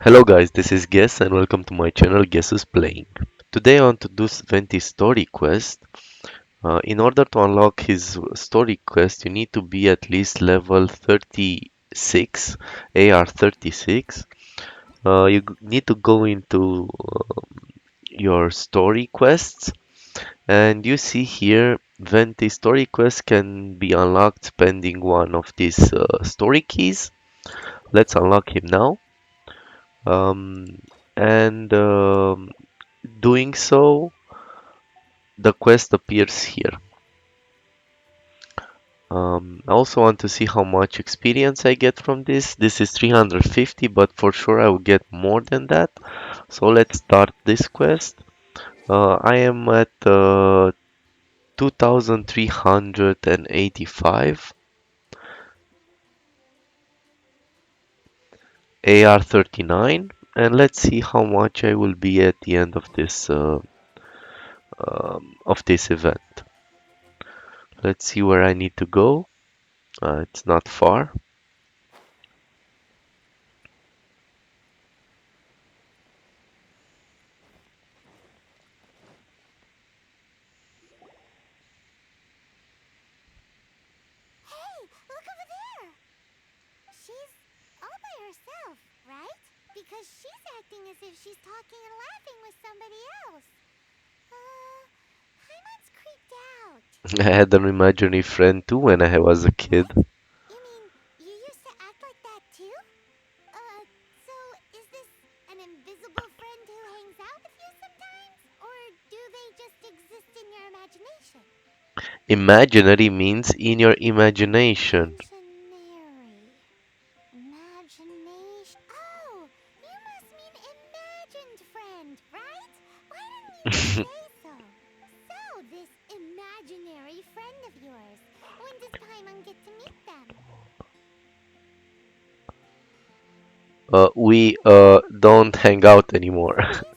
Hello guys, this is Guess and welcome to my channel Guess is Playing. Today I want to do Venti story quest. In order to unlock his story quest, you need to be at least level 36, AR 36. Need to go into your story quests, and you see here Venti story quest can be unlocked spending one of these story keys. Let's unlock him now. Um, and Doing so, the quest appears here. I also want to see how much experience I get from this. This is 350, but for sure I will get more than that. So let's start this quest. I am at 2385 AR 39, and let's see how much I will be at the end of this event. Let's see where I need to go. It's not far. Hey, look over there! She's all by herself, right? Because she's acting as if she's talking and laughing with somebody else. Paimon's creeped out. I had an imaginary friend too when I was a kid. What? You mean you used to act like that too? So is this an invisible friend who hangs out with you sometimes? Or do they just exist in your imagination? Imaginary means in your imagination. Imaginary. Imagination. Oh, you must mean imagined friend, right? Why didn't you just say so? So, this imaginary friend of yours. When does Paimon get to meet them? We don't hang out anymore. Seriously?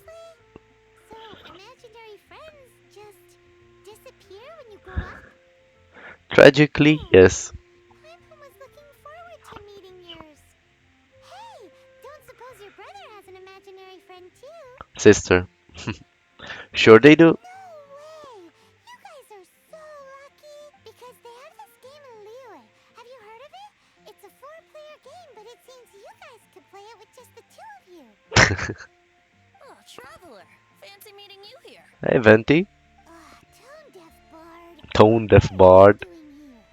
So, imaginary friends just disappear when you grow up? Tragically, yes. Paimon was looking forward to meeting yours. Hey, don't suppose your brother has an imaginary friend too? Sister. Sure they do. No way! You guys are so lucky! Because they have this game in Liyue. Have you heard of it? It's a four-player game, but it seems you guys could play it with just the two of you. Oh, Traveler. Fancy meeting you here. Hey, Venti. Tone deaf bard. Tone deaf What are you bard. doing here?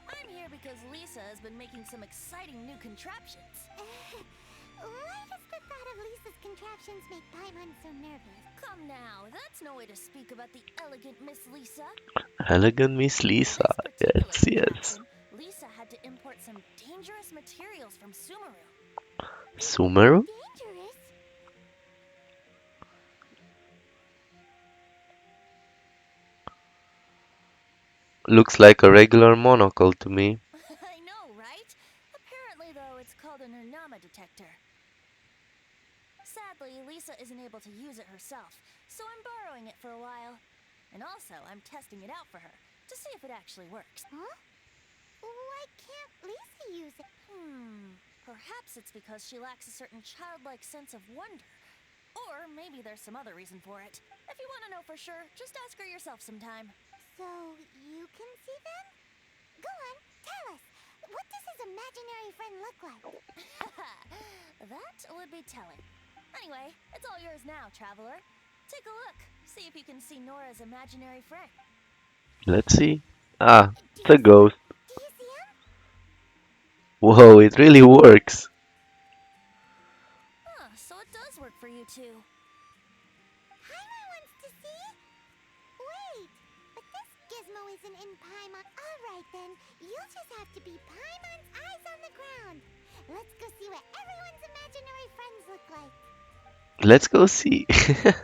I'm here because Lisa has been making some exciting new contraptions. Why does the thought of Lisa's contraptions make Paimon so nervous? Come now, that's no way to speak about the elegant Miss Lisa. Elegant Miss For Lisa. this particular Yes, yes. contraption, Lisa had to import some dangerous materials from Sumeru. Sumeru? Dangerous? Looks like a regular monocle to me. I know, right? Apparently, though, it's called an Ernama detector. Sadly, Lisa isn't able to use it herself, so I'm borrowing it for a while. And also, I'm testing it out for her to see if it actually works. Huh? Why can't Lisa use it? Perhaps it's because she lacks a certain childlike sense of wonder. Or maybe there's some other reason for it. If you want to know for sure, just ask her yourself sometime. So, you can see them? Go on, tell us. What does his imaginary friend look like? That would be telling. Anyway, it's all yours now, Traveler. Take a look. See if you can see Nora's imaginary friend. Let's see. Ah, Do it's a you see him? ghost. Do you see him? Whoa, it really works. Huh, so it does work for you two. Paimon wants to see? Wait, but this gizmo isn't in Paimon. Alright then, you'll just have to be Paimon's eyes on the ground. Let's go see what everyone's imaginary friends look like. Let's go see. Flora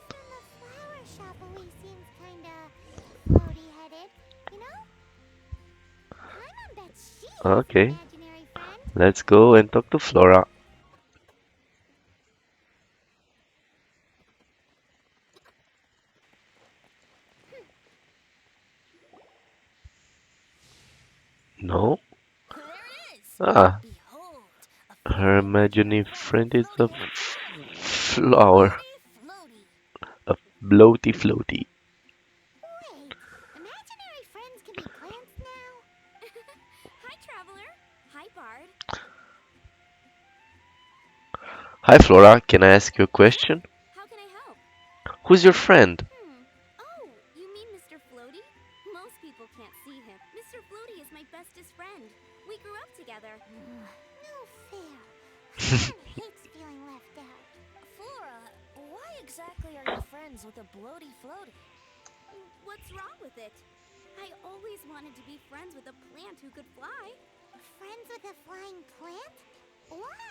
from the flower shop always seems kinda floaty-headed, you know? Paimon bets she has an Okay, imaginary friend. let's go and talk to Flora. No? There it is! Ah, Behold, a Her imaginary friend is a flower, Floaty. a bloaty floaty. Wait, imaginary friends can be plants now? Hi, Traveler. Hi, Bard. Hi Flora, can I ask you a question? How can I help? Who's your friend? Oh, you mean Mr. Floaty? Most people can't see him. Mr. Floaty is my bestest friend. We grew up together. No fair. Paimon hates feeling left out. Flora, why exactly are you friends with a bloaty floaty? What's wrong with it? I always wanted to be friends with a plant who could fly. Friends with a flying plant? Why?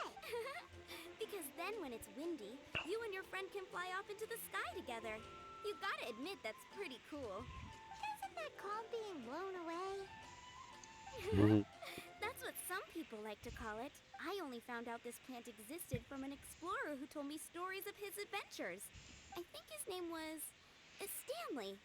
Because then when it's windy, you and your friend can fly off into the sky together. You gotta admit that's pretty cool. Isn't that called being blown away? Mhm. That's what some people like to call it. I only found out this plant existed from an explorer who told me stories of his adventures. I think his name was Stanley.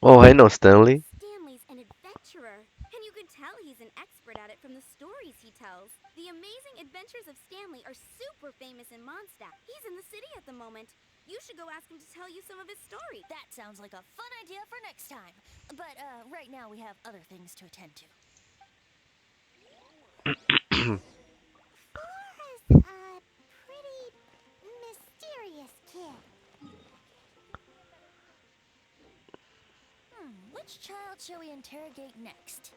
Oh, I know Stanley. Stanley's an adventurer, and you can tell he's an expert at it from the stories he tells. The amazing adventures of Stanley are super famous in Mondstadt. He's in the city at the moment. You should go ask him to tell you some of his stories. That sounds like a fun idea for next time. But right now we have other things to attend to. Flora's a pretty mysterious kid. Which child shall we interrogate next?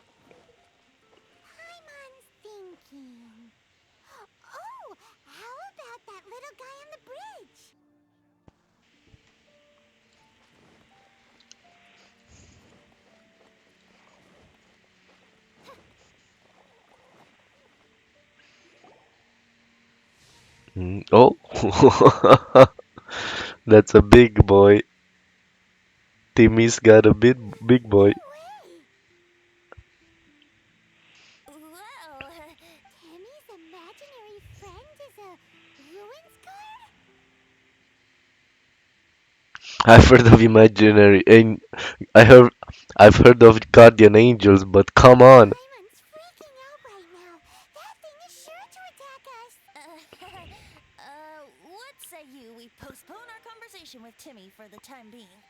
Paimon's thinking. Oh, how about that little guy on the bridge? Oh, that's a big boy. Timmy's got a big No boy. way! Well, Timmy's imaginary friend is a ruin scar? I've heard of imaginary, and I heard, I've heard of guardian angels, but come on. Paimon's freaking out right now. That thing is sure to attack us. what say you we postpone our conversation with Timmy for the time being?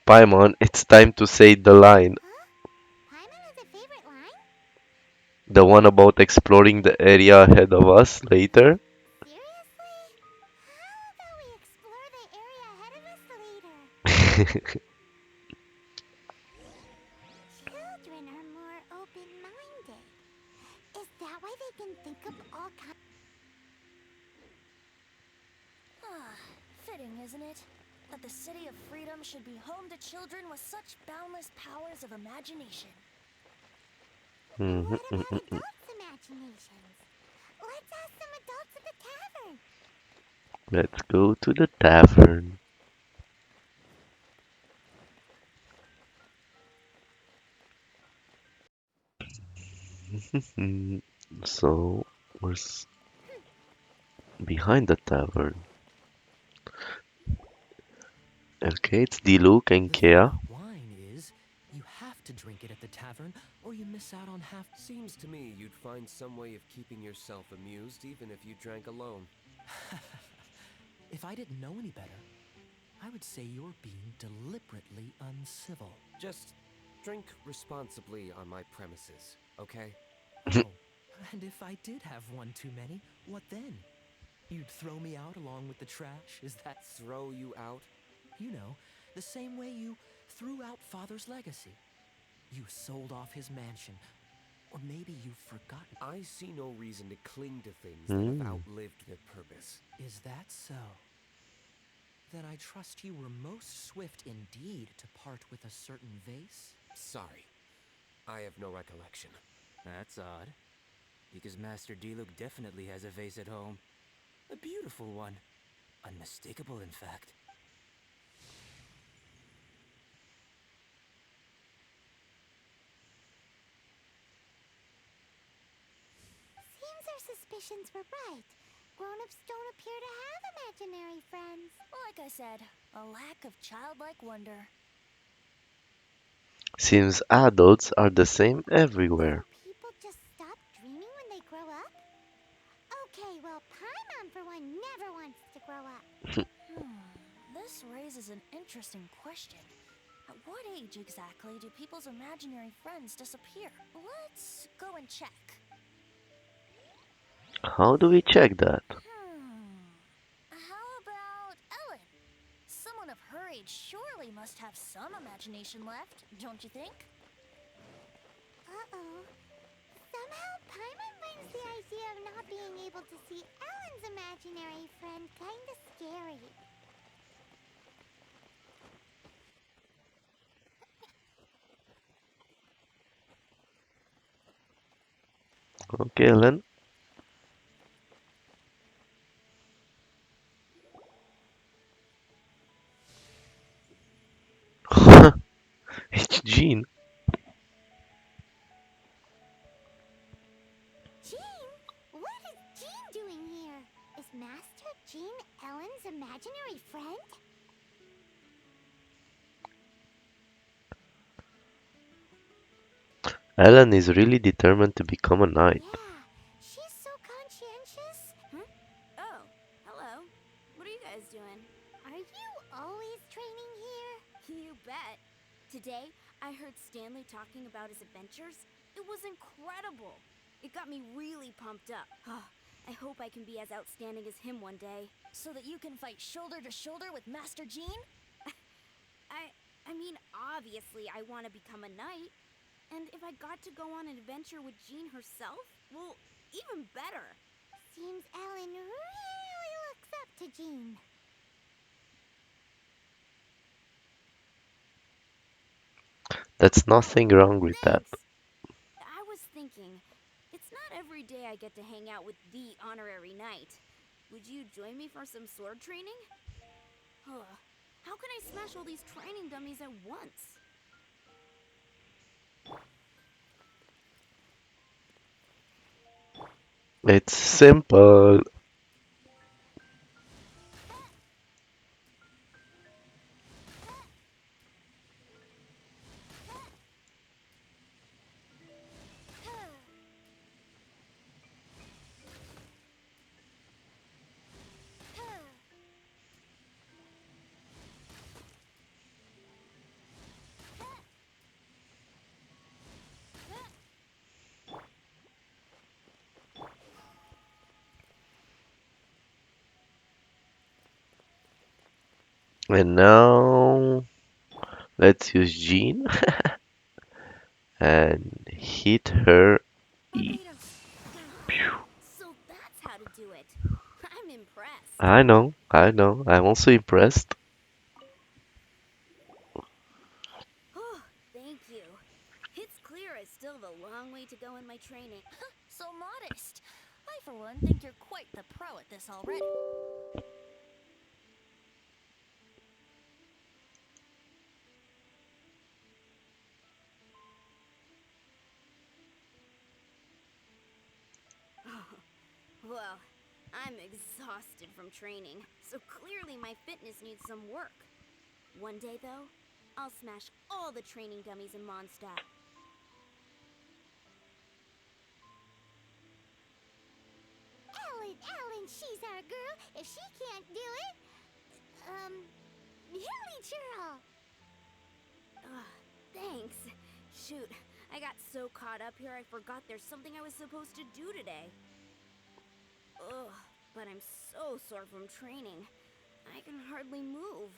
Paimon, it's time to say the line. Huh? Paimon has a favorite line? The one about exploring the area ahead of us later. Seriously? How about we explore the area ahead of us later? Children are more open-minded. Is that why they can think of all kinds? Fitting, isn't it? That the City of Freedom should be home to children with such boundless powers of imagination. What Mhm. about adults' imaginations? Let's ask some adults at the tavern. Let's go to the tavern. Mm, So, behind the tavern? Okay, it's Diluc and The thing Kea. about wine is, you have to drink it at the tavern, or you miss out on half. Seems to me you'd find some way of keeping yourself amused even if you drank alone. If I didn't know any better, I would say you're being deliberately uncivil. Just drink responsibly on my premises, okay? Oh, and if I did have one too many, what then? You'd throw me out along with the trash? Is that Throw you out? You know, the same way you threw out Father's legacy. You sold off his mansion. Or maybe you've forgotten. I see no reason to cling to things that have Mm. outlived their purpose. Is that so? Then I trust you were most swift indeed to part with a certain vase? Sorry, I have no recollection. That's odd. Because Master Diluc definitely has a vase at home. A beautiful one. Unmistakable, in fact. Seems our suspicions were right. Grown-ups don't appear to have imaginary friends. Like I said, a lack of childlike wonder. Since adults are the same So everywhere. people just stop dreaming when they grow up? Okay, well, Paimon for one never wants to grow up. This raises an interesting question. At what age exactly do people's imaginary friends disappear? Let's go and check. How do we check that? How about Ellen? Someone of her age surely must have some imagination left, don't you think? Uh-oh. Somehow, Paimon finds the idea of not being able to see Ellen's imaginary friend kinda scary. Okay, Ellen. It's Jean. Jean? What is Jean doing here? Is Master Jean Ellen's imaginary friend? Ellen is really determined to become a knight. Yeah, she's so conscientious. Huh? Oh, hello. What are you guys doing? Are you always training here? You bet. Today, I heard Stanley talking about his adventures. It was incredible. It got me really pumped up. I hope I can be as outstanding as him one day. So that you can fight shoulder to shoulder with Master Jean? I mean, obviously, I want to become a knight. And if I got to go on an adventure with Jean herself, well, even better. Seems Ellen really looks up to Jean. That's nothing wrong with that. Thanks. I was thinking, it's not every day I get to hang out with the honorary knight. Would you join me for some sword training? How can I smash all these training dummies at once? It's simple. And now let's use Jean and hit her E. So that's how to do it. I'm impressed. I know. I'm also impressed. Oh, thank you. It's clear I still have a long way to go in my training. So modest. I, for one, think you're quite the pro at this already. Well, I'm exhausted from training, so clearly my fitness needs some work. One day, though, I'll smash all the training dummies in Mondstadt. Ellen, she's our girl. If she can't do it, Hilly Churl. Thanks. Shoot, I got so caught up here I forgot there's something I was supposed to do today. Ugh, but I'm so sore from training. I can hardly move.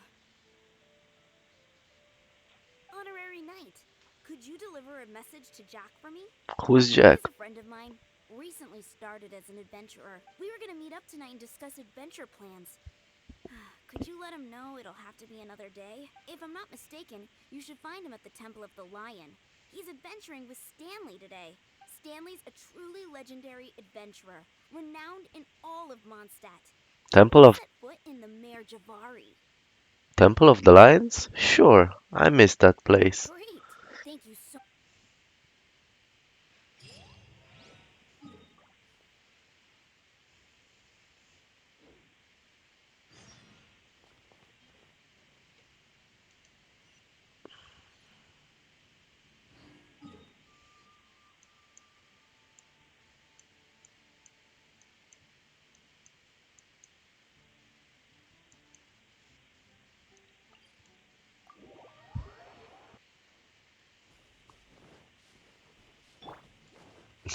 Honorary Knight, could you deliver a message to Jack for me? Who's Jack? He's a friend of mine. Recently started as an adventurer. We were gonna meet up tonight and discuss adventure plans. Could you let him know it'll have to be another day? If I'm not mistaken, you should find him at the Temple of the Lion. He's adventuring with Stanley today. Stanley's a truly legendary adventurer, renowned in all of Mondstadt. He Temple once of set foot in the Mare Javari. Temple of the Lions? Sure, I missed that place. Great! Thank you so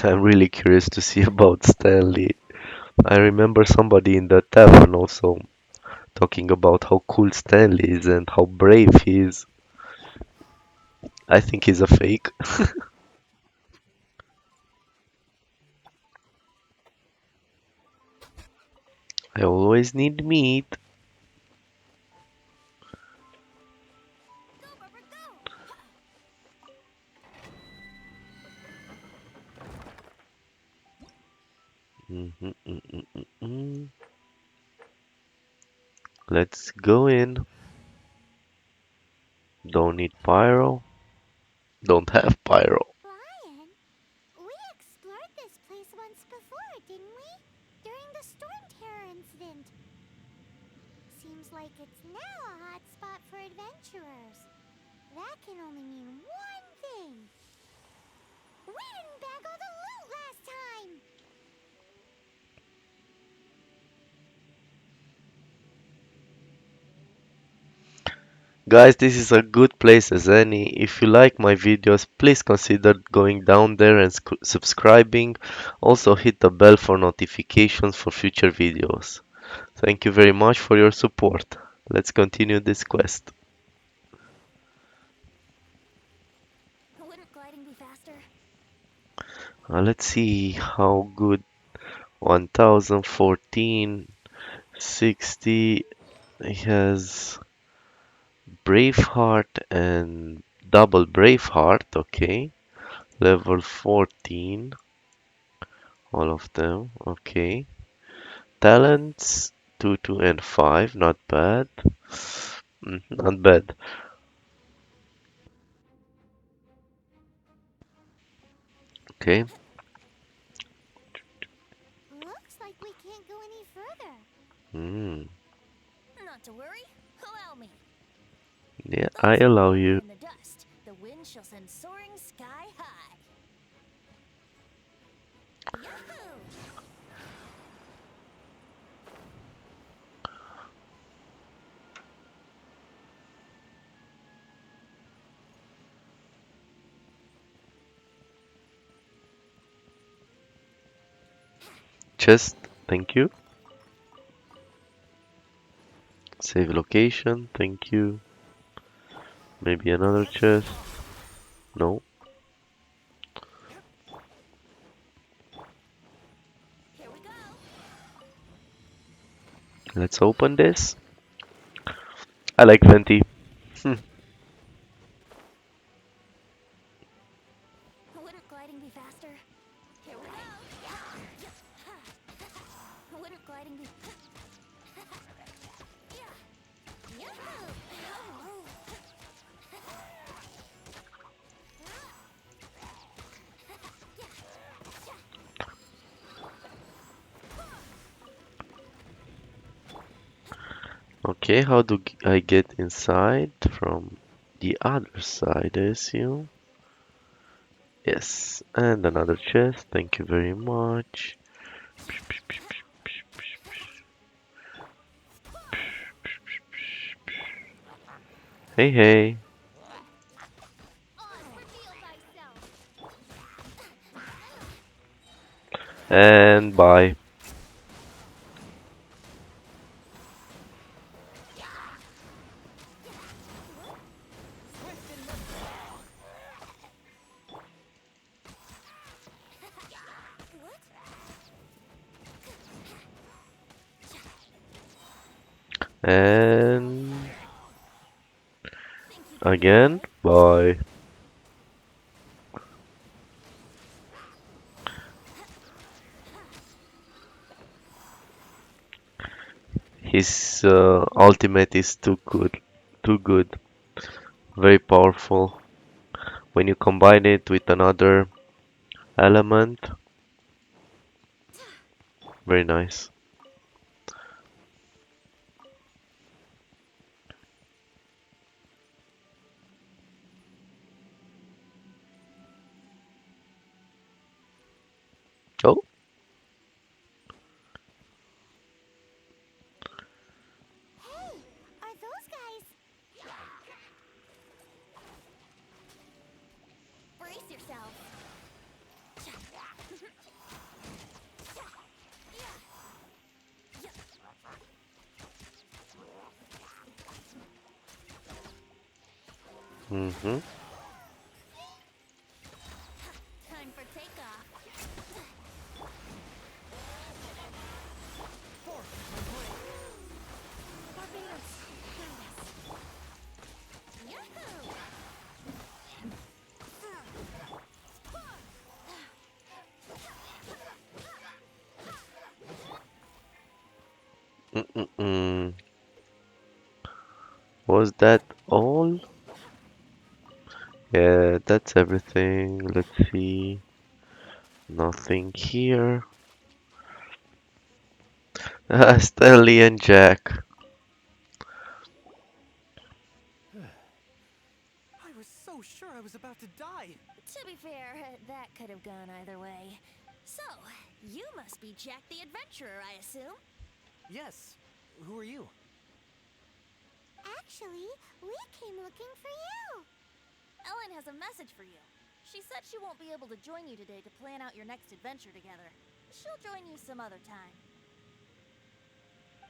I'm really curious to see about Stanley. I remember somebody in the tavern also talking about how cool Stanley is and how brave he is. I think he's a fake. I always need meat. Go, Barbara, go! Mhm, mm, mm, mm, mm. Let's go in. Don't need pyro. Don't have pyro. Brian, we explored this place once before, didn't we? During the storm terror incident. Seems like it's now a hot spot for adventurers. That can only mean one thing. We didn't bag all the loot last time! Guys, this is a good place as any. If you like my videos, please consider going down there and subscribing. Also hit the bell for notifications for future videos. Thank you very much for your support. Let's continue this quest. Wouldn't gliding be faster? Let's see how good 1014 60 has Braveheart and double Braveheart, okay. Level 14, all of them, okay. Talents 2, 2, and 5, not bad. Not bad. Okay. Looks like we can't go any further. Mm. Not to worry. Allow me. Yeah, I Those who allow wander you. in the dust, the wind shall send soaring sky high. Yahoo! Chest, thank you. Save location, thank you. Maybe another chest. No. Here we go. Let's open this. I like Venti. Wouldn't gliding be faster? Here we go. Wouldn't gliding be... Yahoo! Okay, how do I get inside? From the other side, I assume. Yes, and another chest. Thank you very much. Hey, hey. Oz, reveal thyself! And bye. And Think you can again, fly? bye. His ultimate is too good. Too good. Very powerful. When you combine it with another element, very nice. Oh, Hey, are those guys... Brace yourself. Mm-hmm. Time for takeoff. Barbados, found us. Yahoo! Mm-mm-mm. Was that all? Yeah, that's everything. Let's see. Nothing here. Stanley and Jack. I was so sure I was about to die. To be fair, that could have gone either way. So, you must be Jack the Adventurer, I assume? Yes. Who are you? Actually, we came looking for you. Ellen has a message for you. She said she won't be able to join you today to plan out your next adventure together. She'll join you some other time.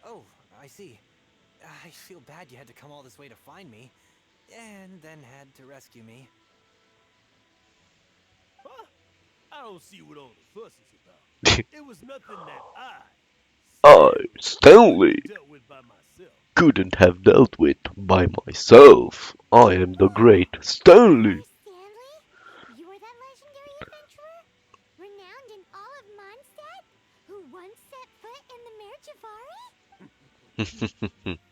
Oh, I see. I feel bad you had to come all this way to find me, and then had to rescue me. Huh? I don't see what all the fuss is about. It was nothing that I, Stanley, Stanley, couldn't have dealt with by myself. couldn't have dealt with by myself. I am the great Stanley. You're Stanley? You were that legendary adventurer? Renowned in all of Mondstadt? Who once set foot in the Mare Javari?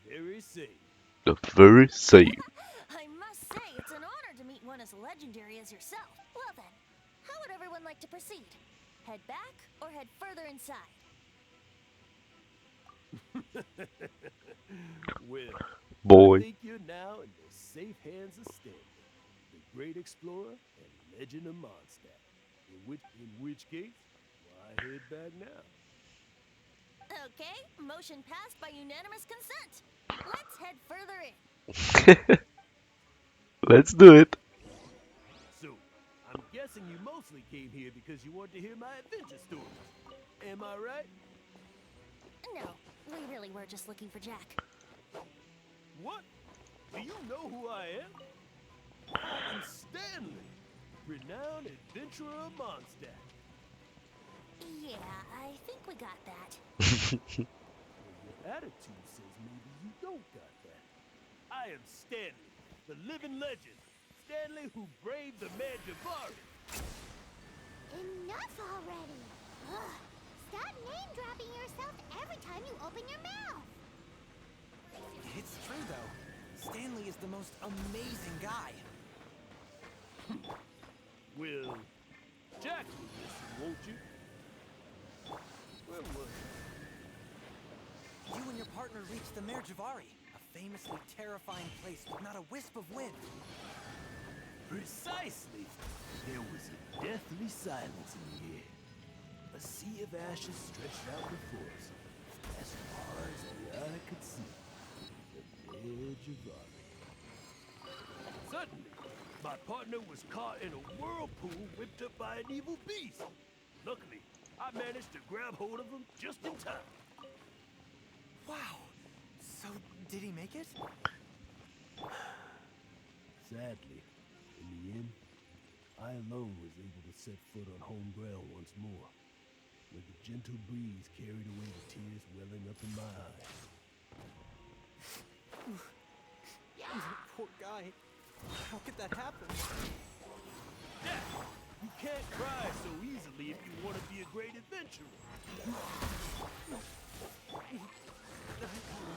Very safe. The very same. I must say, it's an honor to meet one as legendary as yourself. Well then, how would everyone like to proceed? Head back or head further inside? Well, I Boy. think you're now in the safe hands of Stanley, the great explorer and legend of Mondstadt. In which case, why head back now? Okay, motion passed by unanimous consent. Let's head further in. Let's do it. So, I'm guessing you mostly came here because you wanted to hear my adventure stories. Am I right? No, we really were just looking for Jack. What? Do you know who I am? I'm Stanley, renowned adventurer of Mondstadt. Yeah, I think we got that. Well, your attitude says maybe you don't got that. I am Stanley, the living legend. Stanley who braved the Mare Javari. Enough already. Ugh. Stop name-dropping yourself every time you open your mouth. It's true, though. Stanley is the most amazing guy. Well, Jack will listen, won't you? Where was You and your partner reached the Mare Javari, a famously terrifying place with not a wisp of wind. Precisely. There was a deathly silence in the air. A sea of ashes stretched out before us, as far as the eye could see. The Mare Javari. Suddenly, my partner was caught in a whirlpool whipped up by an evil beast. Luckily, I managed to grab hold of him just in time. Wow. So, did he make it? Sadly, in the end, I alone was able to set foot on home ground once more, where the gentle breeze carried away the tears welling up in my eyes. Poor guy. How could that happen? Jack, you can't cry so easily if you want to be a great adventurer.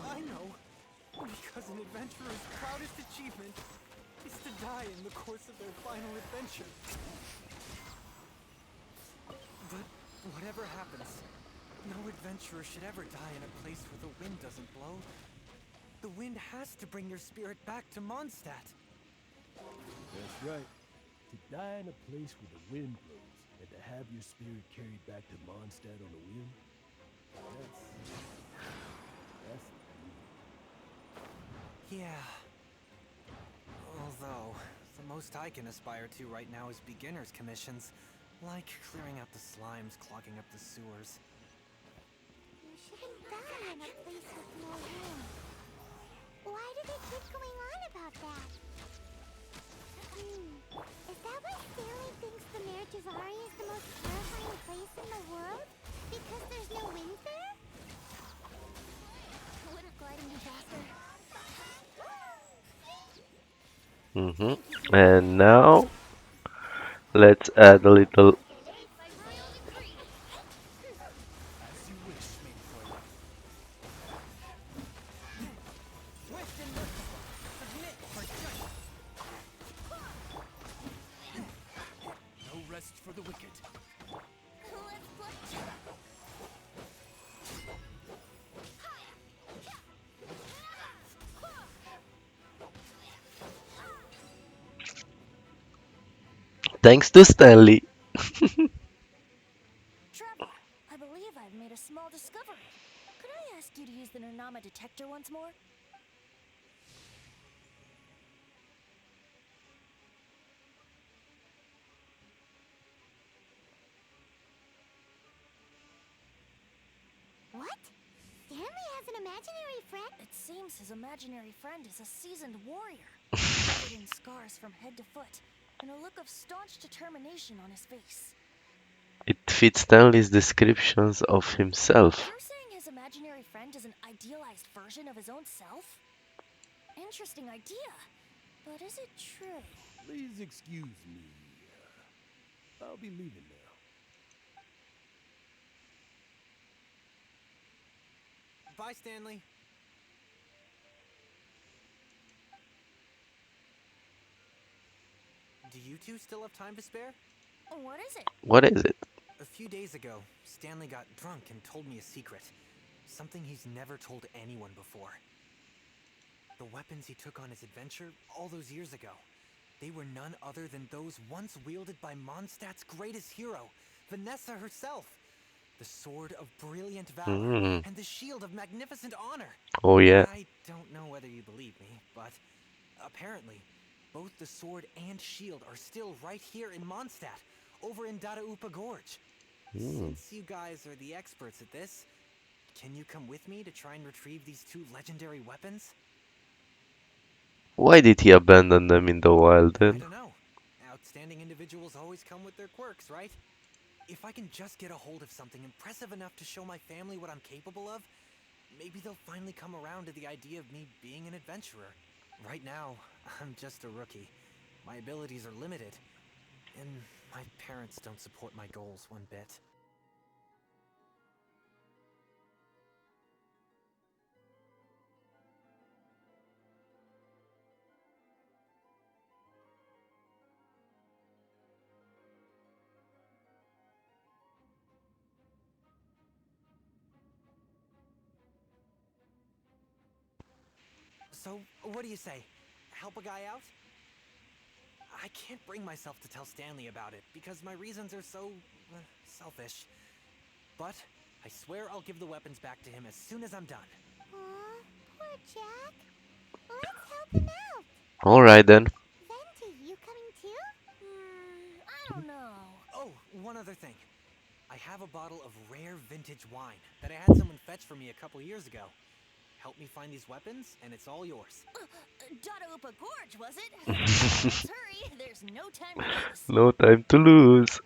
I know. Because an adventurer's proudest achievement is to die in the course of their final adventure. But whatever happens, no adventurer should ever die in a place where the wind doesn't blow. The wind has to bring your spirit back to Mondstadt. That's right. To die in a place where the wind blows and to have your spirit carried back to Mondstadt on the wind, that's the dream. Yeah. Although, the most I can aspire to right now is beginner's commissions, like clearing out the slimes clogging up the sewers. You shouldn't die in a place with no wind. Why do they keep going on about that? Hmm. And now let's add a little. As you wish, maid Froyo. Swift and merciful, submit for judgment. No rest for the wicked. Let's play. Thanks to Stanley. Trevor, I believe I've made a small discovery. Could I ask you to use the Nunama detector once more? What? Stanley has an imaginary friend? It seems his imaginary friend is a seasoned warrior, covered in scars from head to foot, and a look of staunch determination on his face. It fits Stanley's descriptions of himself. You're saying his imaginary friend is an idealized version of his own self? Interesting idea, but is it true? Please excuse me. I'll be leaving now. Bye, Stanley. Do you two still have time to spare? What is it? What is it? A few days ago, Stanley got drunk and told me a secret. Something he's never told anyone before. The weapons he took on his adventure all those years ago, they were none other than those once wielded by Mondstadt's greatest hero, Vanessa herself. The sword of brilliant valor Mm. and the shield of magnificent honor. Oh yeah. I don't know whether you believe me, but apparently, both the sword and shield are still right here in Mondstadt, over in Dadaupa Gorge. Mm. Since you guys are the experts at this, can you come with me to try and retrieve these two legendary weapons? Why did he abandon them in the wild I then? don't know. Outstanding individuals always come with their quirks, right? If I can just get a hold of something impressive enough to show my family what I'm capable of, maybe they'll finally come around to the idea of me being an adventurer. Right now, I'm just a rookie. My abilities are limited, and my parents don't support my goals one bit. So, what do you say? Help a guy out? I can't bring myself to tell Stanley about it because my reasons are so selfish. But I swear I'll give the weapons back to him as soon as I'm done. Aw, poor Jack. Let's help him out. Alright then. Venti, you coming too? I don't know. Oh, one other thing. I have a bottle of rare vintage wine that I had someone fetch for me a couple years ago. Help me find these weapons, and it's all yours. Dadaupa Gorge, was it? Let's hurry. There's no time to lose. No time to lose.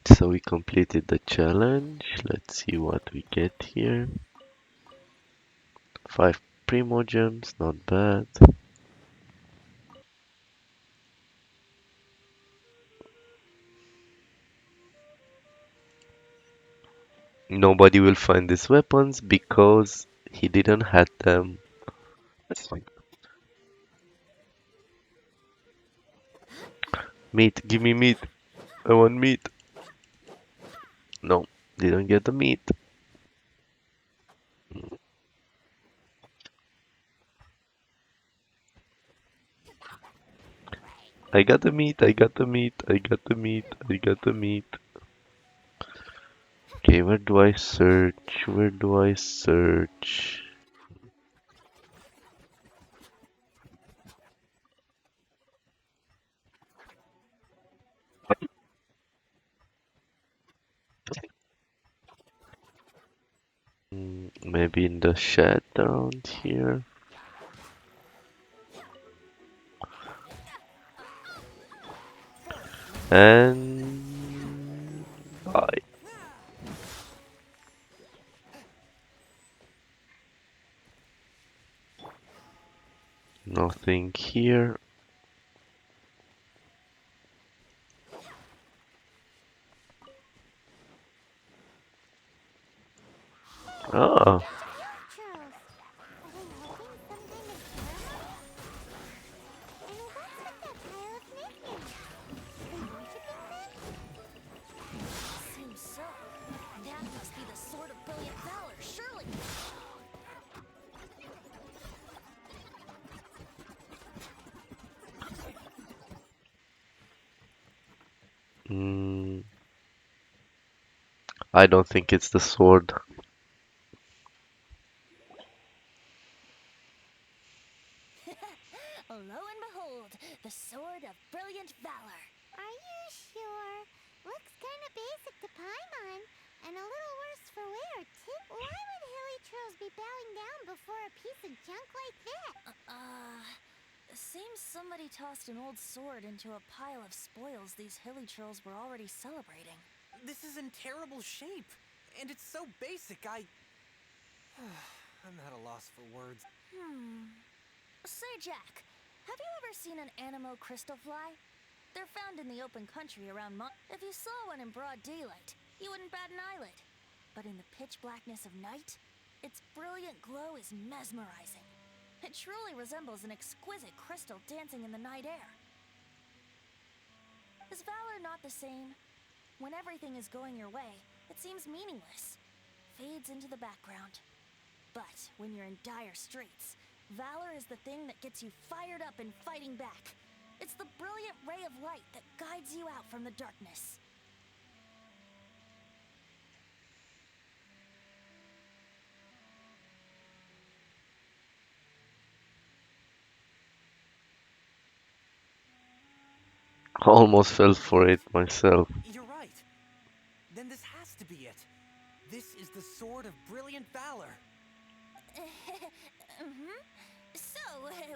So we completed the challenge. Let's see what we get here. 5 Primo gems, not bad. Nobody will find these weapons because he didn't have them. That's fine. Meat, give me meat. I want meat. No, didn't get the meat. I got the meat, I got the meat, I got the meat, I got the meat. Okay, where do I search? Where do I search? Maybe in the shed around here. And bye. Nothing here. Hey, Ah, a bunch of hilly churls. Are they holding some kind of ceremony? And what's with that pile of nicknames? Are they worshipping things? Seems so. That must be the Sword of Brilliant Valor, surely. mm, I don't think it's the sword. Lo and behold, the Sword of Brilliant Valor. Are you sure? Looks kind of basic to Paimon, and a little worse for wear, too. Why would hilly churls be bowing down before a piece of junk like that? Seems somebody tossed an old sword into a pile of spoils these hilly trolls were already celebrating. This is in terrible shape, and it's so basic, I'm at a loss for words. Say, Jack, have you ever seen an anemo crystal fly? They're found in the open country around If you saw one in broad daylight, you wouldn't bat an eyelid. But in the pitch blackness of night, its brilliant glow is mesmerizing. It truly resembles an exquisite crystal dancing in the night air. Is valor not the same? When everything is going your way, it seems meaningless, fades into the background. But when you're in dire straits, valor is the thing that gets you fired up and fighting back. It's the brilliant ray of light that guides you out from the darkness. Almost fell for it myself. You're right. Then this has to be it. This is the Sword of Brilliant Valor. So,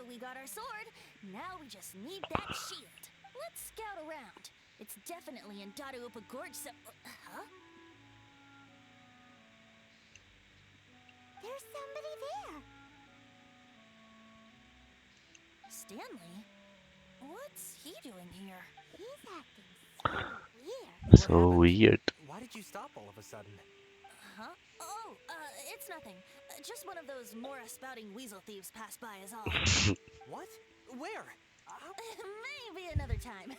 we got our sword. Now we just need that shield. Let's scout around. It's definitely in Dadaupa Gorge, so... Huh? There's somebody there. Stanley? What's he doing here? He's acting so weird. What So happened? weird. Why did you stop all of a sudden? Huh? Oh, it's nothing. Just one of those Mora spouting weasel thieves passed by is all. What? Where? Maybe another time.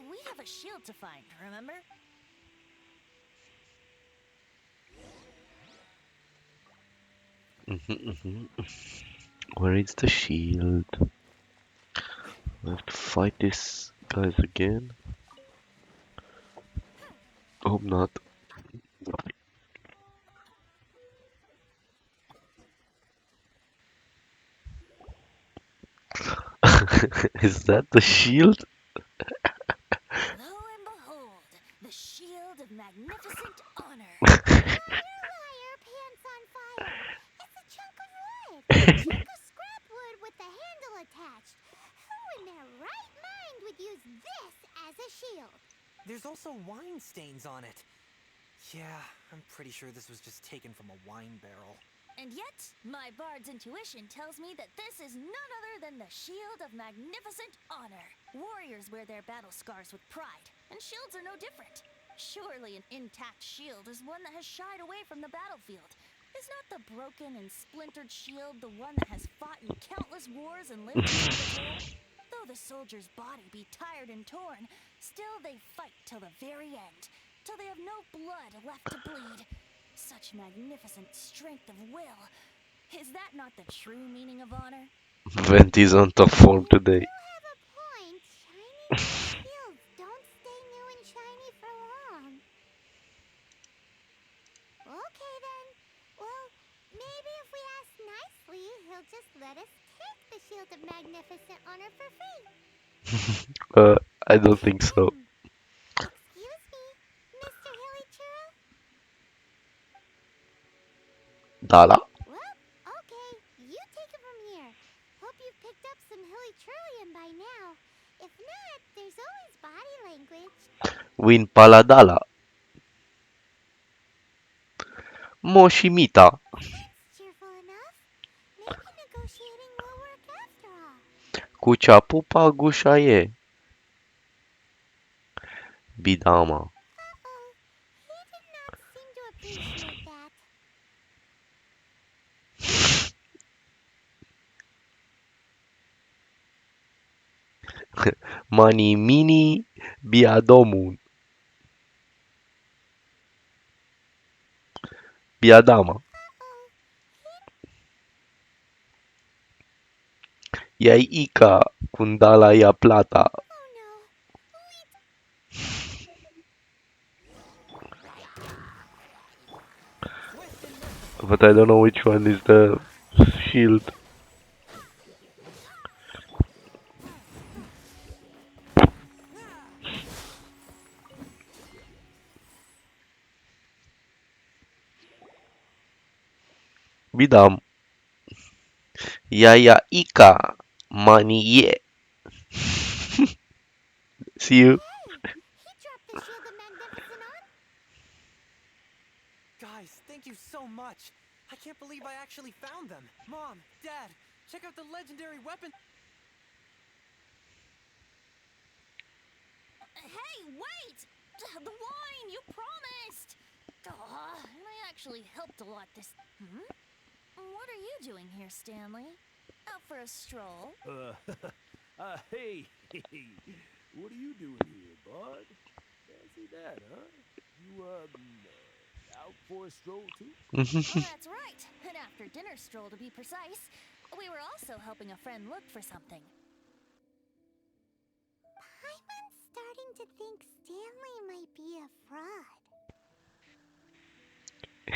We have a shield to find, remember? Where is the shield? I have to fight these guys again. Hope not. Is that the shield? Lo and behold, the shield of magnificent honor. Liar, liar, pants on fire. It's a chunk of wood. A chunk of scrap wood with the handle attached. Who in their right mind would use this as a shield? There's also wine stains on it. Yeah, I'm pretty sure this was just taken from a wine barrel. And yet, my bard's intuition tells me that this is none other than the shield of magnificent honor. Warriors wear their battle scars with pride, and shields are no different. Surely an intact shield is one that has shied away from the battlefield. Is not the broken and splintered shield the one that has fought in countless wars and lived to tell the tale? Though the soldier's body be tired and torn, still they fight till the very end, till they have no blood left to bleed. Such magnificent strength of will. Is that not the true meaning of honor? Venti's on top form You today. have a point. Shiny new shields don't stay new and shiny for long. Okay then. Well, maybe if we ask nicely, he'll just let us take the shield of magnificent honor for free. I don't think so. Excuse me, Mr. Hilly Churl? Dala? Well, okay, you take it from here. Hope you've picked up some Hilly Churlian by now. If not, there's always body language. win Paladala. Moshimita. That's cheerful enough. Maybe negotiating will work after all. Kuchapupa Gushaye. Bidama. Uh-oh. He did not seem to appreciate that. Mani Mini Biadomun. Biadama. Uh-oh. Yaika Kundala Ya Plata. Oh no. But I don't know which one is the shield. Bidam. Yaya Ika. Mani Ye. See you. Hey! He dropped the shield of magnificent on. Guys, thank you so much. I can't believe I actually found them. Mom, Dad, check out the legendary weapon. Hey, wait! The wine, you promised! And I actually helped a lot this. What are you doing here, Stanley? Out for a stroll? Hey, what are you doing here, bud? Fancy that, huh? You, out for a stroll too? That's right. An after dinner stroll, to be precise. We were also helping a friend look for something. Paimon's starting to think Stanley might be a fraud.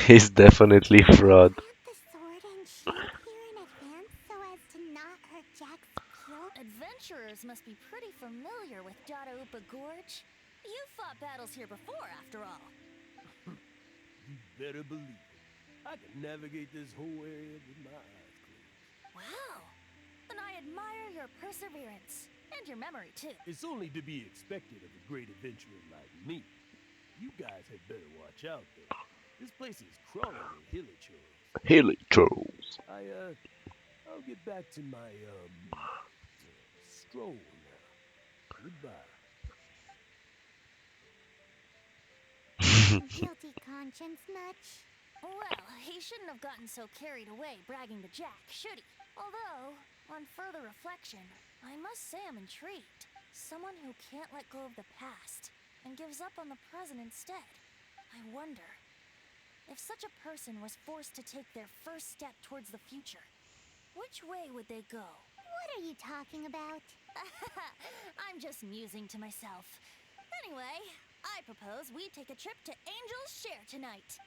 He's definitely fraud. Plant the sword and shield here in advance so as to not hurt Jack's appeal. Adventurers must be pretty familiar with Upa Gorge. You fought battles here before, after all. You better believe it. I can navigate this whole area with my eyes closed. Wow. Then I admire your perseverance. And your memory, too. It's only to be expected of a great adventurer like me. You guys had better watch out, though. This place is crawling with hilichurls. Hilichurls. I'll get back to my, stroll now. Goodbye. Guilty conscience much? Well, he shouldn't have gotten so carried away bragging to Jack, should he? Although, on further reflection, I must say I'm intrigued. Someone who can't let go of the past and gives up on the present instead. I wonder, if such a person was forced to take their first step towards the future, which way would they go? What are you talking about? I'm just musing to myself. Anyway, I propose we take a trip to Angel's Share tonight.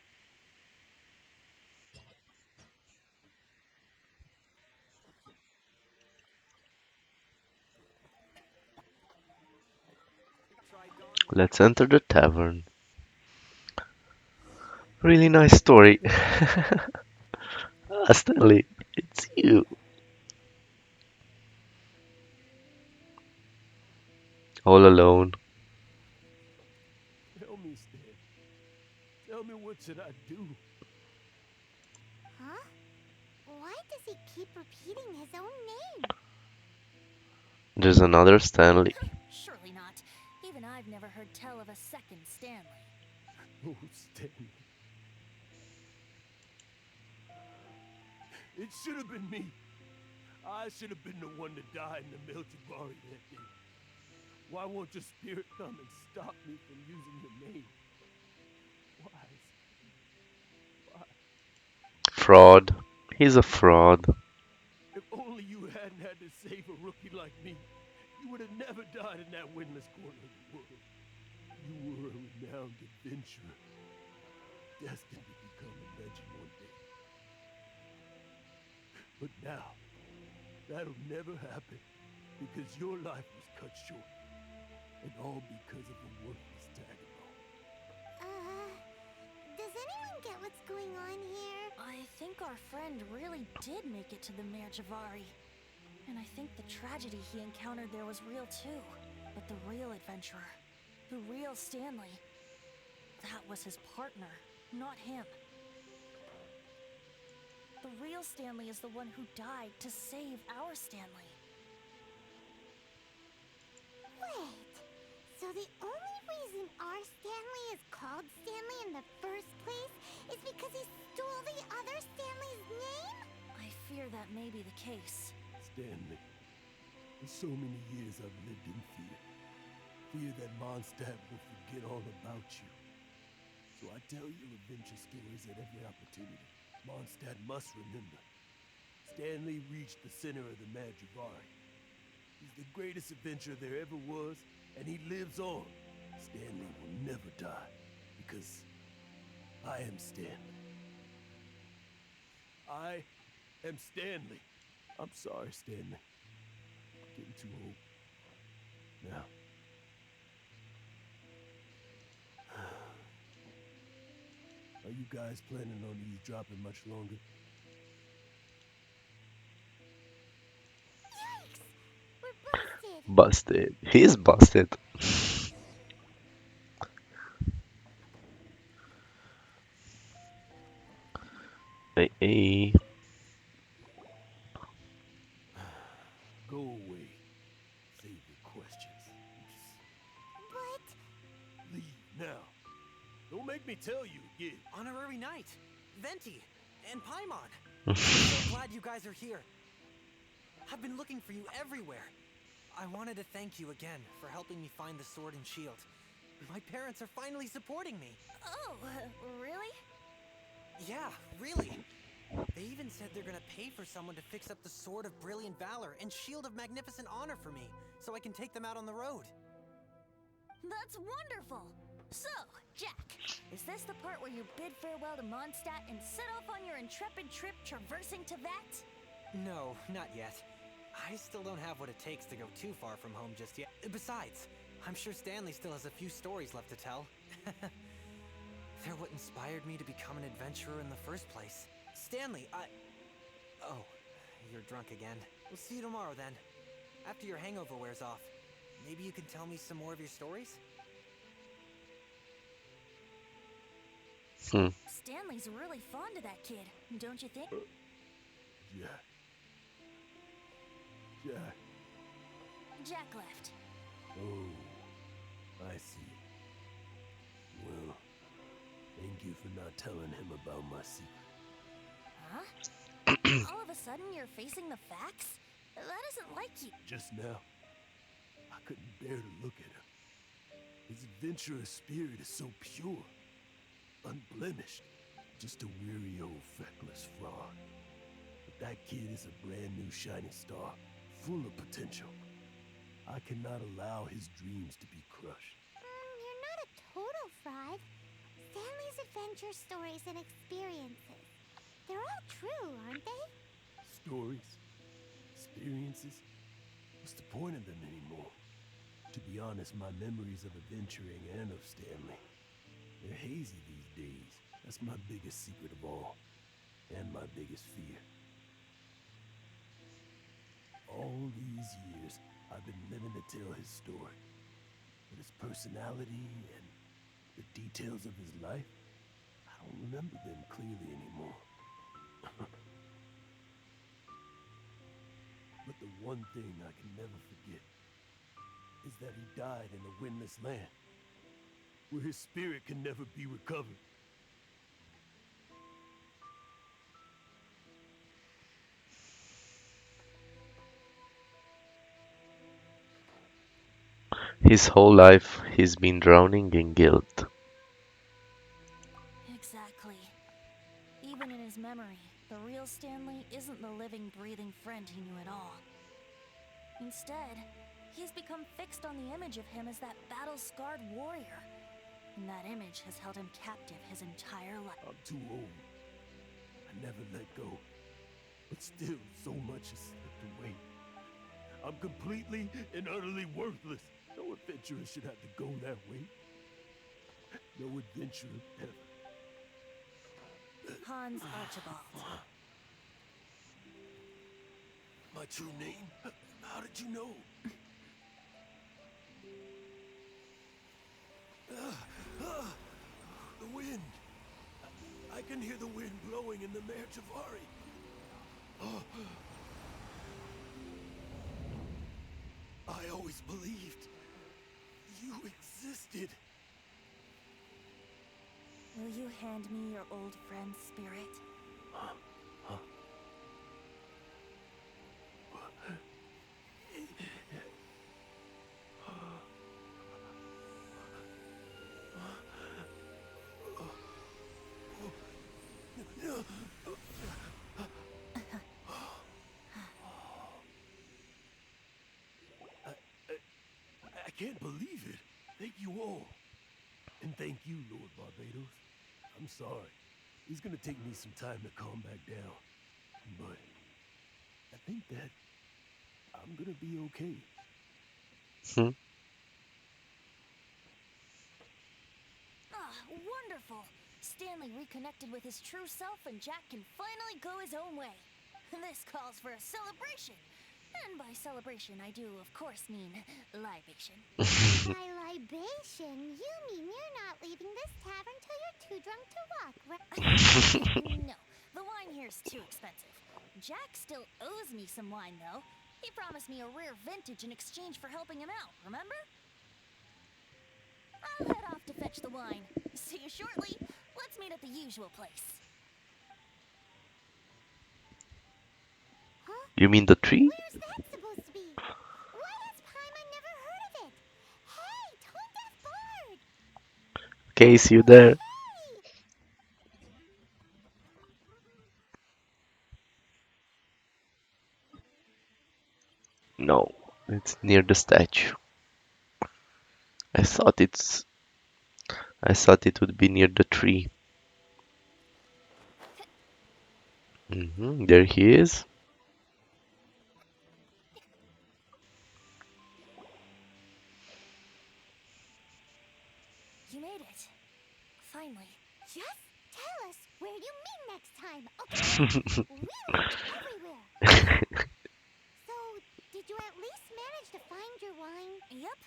Let's enter the tavern. Really nice story. Stanley, it's you. All alone. Tell me, Stan. Tell me, what should I do? Huh? Why does he keep repeating his own name? There's another Stanley. Surely not. Even I've never heard tell of a second Stanley. Oh, Stanley. It should have been me. I should have been the one to die in the melted bari that day. Why won't your spirit come and stop me from using your name? Why? Why? Fraud. He's a fraud. If only you hadn't had to save a rookie like me, you would have never died in that windless corner of the world. You were a renowned adventurer, destined to become a legend one day. But now, that'll never happen, because your life was cut short, and all because of a worthless tag-along. Does anyone get what's going on here? I think our friend really did make it to the Mare Javari. And I think the tragedy he encountered there was real too. But the real adventurer, The real Stanley. That was his partner, not him. The real Stanley is the one who died to save our Stanley. Wait, so the only reason our Stanley is called Stanley in the first place is because he stole the other Stanley's name? I fear that may be the case. Stanley, for so many years I've lived in fear. Fear that Mondstadt will forget all about you. So I tell your adventure stories at every opportunity. Mondstadt must remember. Stanley reached the center of the Magivari. He's the greatest adventurer there ever was, and he lives on. Stanley will never die, because I am Stanley. I am Stanley. I'm sorry, Stanley. I'm getting too old. Now. Are you guys planning on eavesdropping much longer? Yikes! We're busted! Busted. He's busted. Hey, hey. Go away. Save your questions. But... Leave now. Don't make me tell you again. Honorary Knight, Venti, and Paimon. I'm so glad you guys are here. I've been looking for you everywhere. I wanted to thank you again for helping me find the sword and shield. My parents are finally supporting me. Oh, really? Yeah, really. They even said they're gonna pay for someone to fix up the Sword of Brilliant Valor and Shield of Magnificent Honor for me, so I can take them out on the road. That's wonderful! So, Jack, is this the part where you bid farewell to Mondstadt and set off on your intrepid trip traversing Teyvat? No, not yet. I still don't have what it takes to go too far from home just yet. Besides, I'm sure Stanley still has a few stories left to tell. They're what inspired me to become an adventurer in the first place. Stanley, Oh, you're drunk again. We'll see you tomorrow then. After your hangover wears off. Maybe you can tell me some more of your stories? Stanley's really fond of that kid, don't you think? Jack. Jack. Jack left. Oh, I see. Well, thank you for not telling him about my secret. Huh? All of a sudden you're facing the facts? That isn't like you. Just now, I couldn't bear to look at him. His adventurous spirit is so pure, unblemished. Just a weary old feckless fraud. But that kid is a brand new shining star, full of potential. I cannot allow his dreams to be crushed. You're not a total fraud. Stanley's adventure stories and experiences. They're all true, aren't they? Stories, experiences. What's the point of them anymore? To be honest, my memories of adventuring and of Stanley, they're hazy these days. That's my biggest secret of all, and my biggest fear. All these years, I've been living to tell his story. But his personality and the details of his life, I don't remember them clearly anymore. But the one thing I can never forget is that he died in a windless land, where his spirit can never be recovered. His whole life he's been drowning in guilt. Exactly. Even in his memory, the real Stanley isn't the living, breathing friend he knew at all. Instead, he's become fixed on the image of him as that battle-scarred warrior. And that image has held him captive his entire life. I'm too old. I never let go. But still, so much has slipped away. I'm completely and utterly worthless. No adventurer should have to go that way. No adventurer ever. Hans Archibald. My true name? How did you know? The wind. I can hear the wind blowing in the Mare Javari. I always believed you existed. Will you hand me your old friend's spirit? I can't believe it. Thank you all. And thank you, Lord Barbados. I'm sorry. It's gonna take me some time to calm back down. But I think that I'm gonna be okay. Hmm. Ah, wonderful! Stanley reconnected with his true self and Jack can finally go his own way. This calls for a celebration. And by celebration, I do, of course, mean libation. By libation, you mean you're not leaving this tavern till you're too drunk to walk, right? No, the wine here's too expensive. Jack still owes me some wine, though. He promised me a rare vintage in exchange for helping him out, remember? I'll head off to fetch the wine. See you shortly. Let's meet at the usual place. Huh? You mean the tree? Where's that supposed to be? Why has Paimon never heard of it? Hey, Tone Deaf Bard! Case, you there? Hey! No, it's near the statue. I thought it's I thought it would be near the tree. There he is. You made it. Finally. Just tell us where you meet next time, okay? We looked everywhere. So, did you at least manage to find your wine? Yep.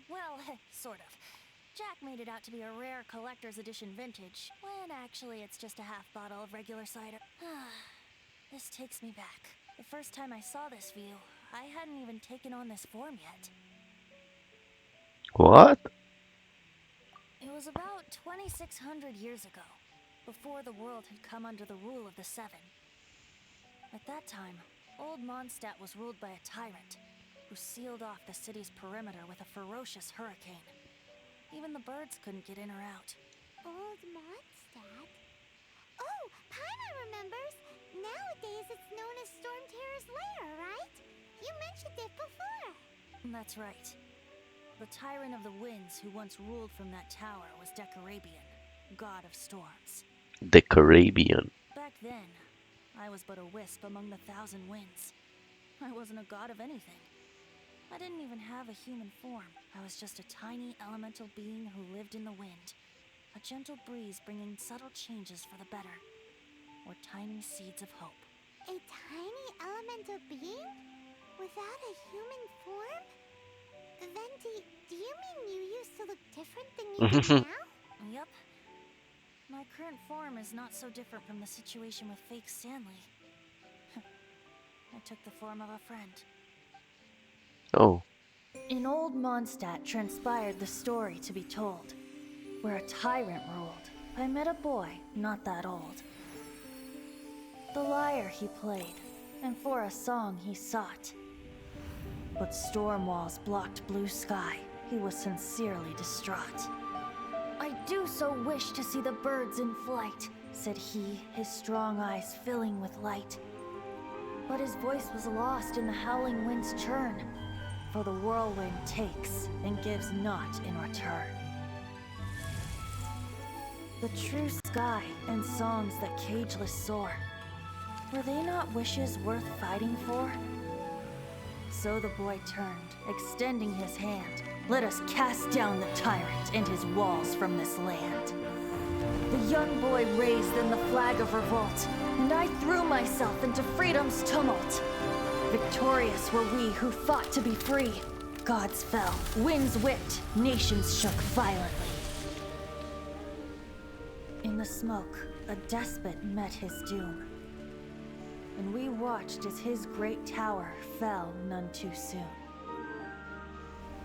Well, sort of. Jack made it out to be a rare collector's edition vintage, when actually it's just a half bottle of regular cider. This takes me back. The first time I saw this view, I hadn't even taken on this form yet. What? It was about 2,600 years ago, before the world had come under the rule of the Seven. At that time, Old Mondstadt was ruled by a tyrant, who sealed off the city's perimeter with a ferocious hurricane. Even the birds couldn't get in or out. Old Mondstadt? Oh, Paimon remembers! Nowadays it's known as Storm Terror's lair, right? You mentioned it before. That's right. The tyrant of the winds who once ruled from that tower was Decarabian, god of storms. The Caribbean. Back then, I was but a wisp among the thousand winds. I wasn't a god of anything. I didn't even have a human form. I was just a tiny elemental being who lived in the wind. A gentle breeze bringing subtle changes for the better. Or tiny seeds of hope. A tiny elemental being? Without a human form? Venti, do you mean you used to look different than you do now? Yep. My current form is not so different from the situation with fake Stanley. I took the form of a friend. Oh, In Old Mondstadt transpired the story to be told, where a tyrant ruled. I met a boy not that old. The lyre he played, and for a song he sought. But storm walls blocked blue sky. He was sincerely distraught. I do so wish to see the birds in flight, said he, his strong eyes filling with light. But his voice was lost in the howling wind's churn, for the whirlwind takes and gives not in return. The true sky and songs that cageless soar, were they not wishes worth fighting for? So the boy turned, extending his hand. Let us cast down the tyrant and his walls from this land. The young boy raised then the flag of revolt, and I threw myself into freedom's tumult. Victorious were we who fought to be free. Gods fell, winds whipped, nations shook violently. In the smoke, a despot met his doom, and we watched as his great tower fell none too soon.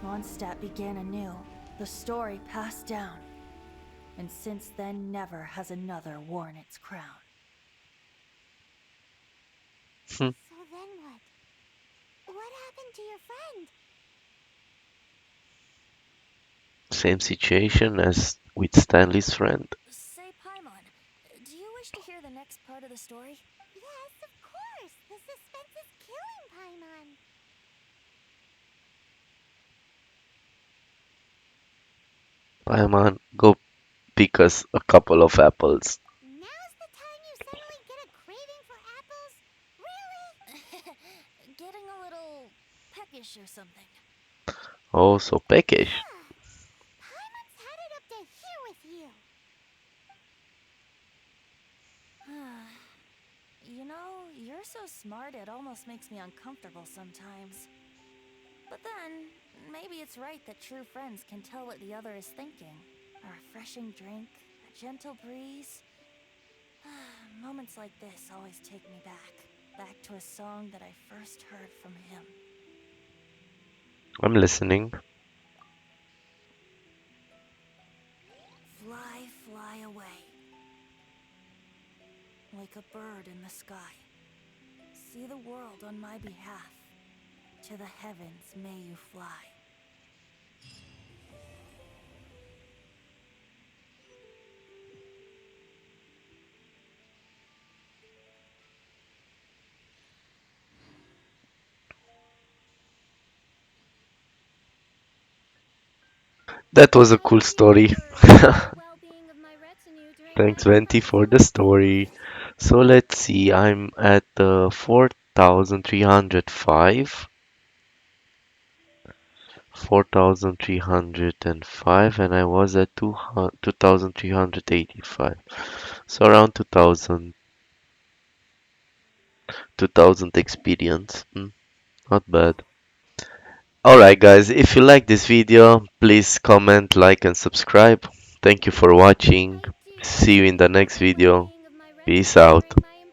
Mondstadt began anew, the story passed down, and since then never has another worn its crown. Hmm. So then what? What happened to your friend? Same situation as with Stanley's friend. Say, Paimon, do you wish to hear the next part of the story? Yes, of course. The suspense is killing Paimon. Paimon, go pick us a couple of apples. Now's the time you suddenly get a craving for apples? Really? Getting a little peckish or something. Oh, so peckish. Ugh. Paimon's had it up to here with you. You know, you're so smart it almost makes me uncomfortable sometimes. But then, maybe it's right that true friends can tell what the other is thinking. A refreshing drink, a gentle breeze. Moments like this always take me back to a song that I first heard from him. I'm listening. Fly, fly away. Like a bird in the sky. See the world on my behalf. To the heavens may you fly. That was a cool story. The well-being of my retinue during my Thanks, Venti, for the story. So let's see. I'm at 4,305. 4,305, and I was at 2,385. So around 2,000 experience. Not bad. Alright, guys, if you like this video, please comment, like, and subscribe. Thank you for watching. I do See you in the care about next the video. well-being of my Peace retinue out. during my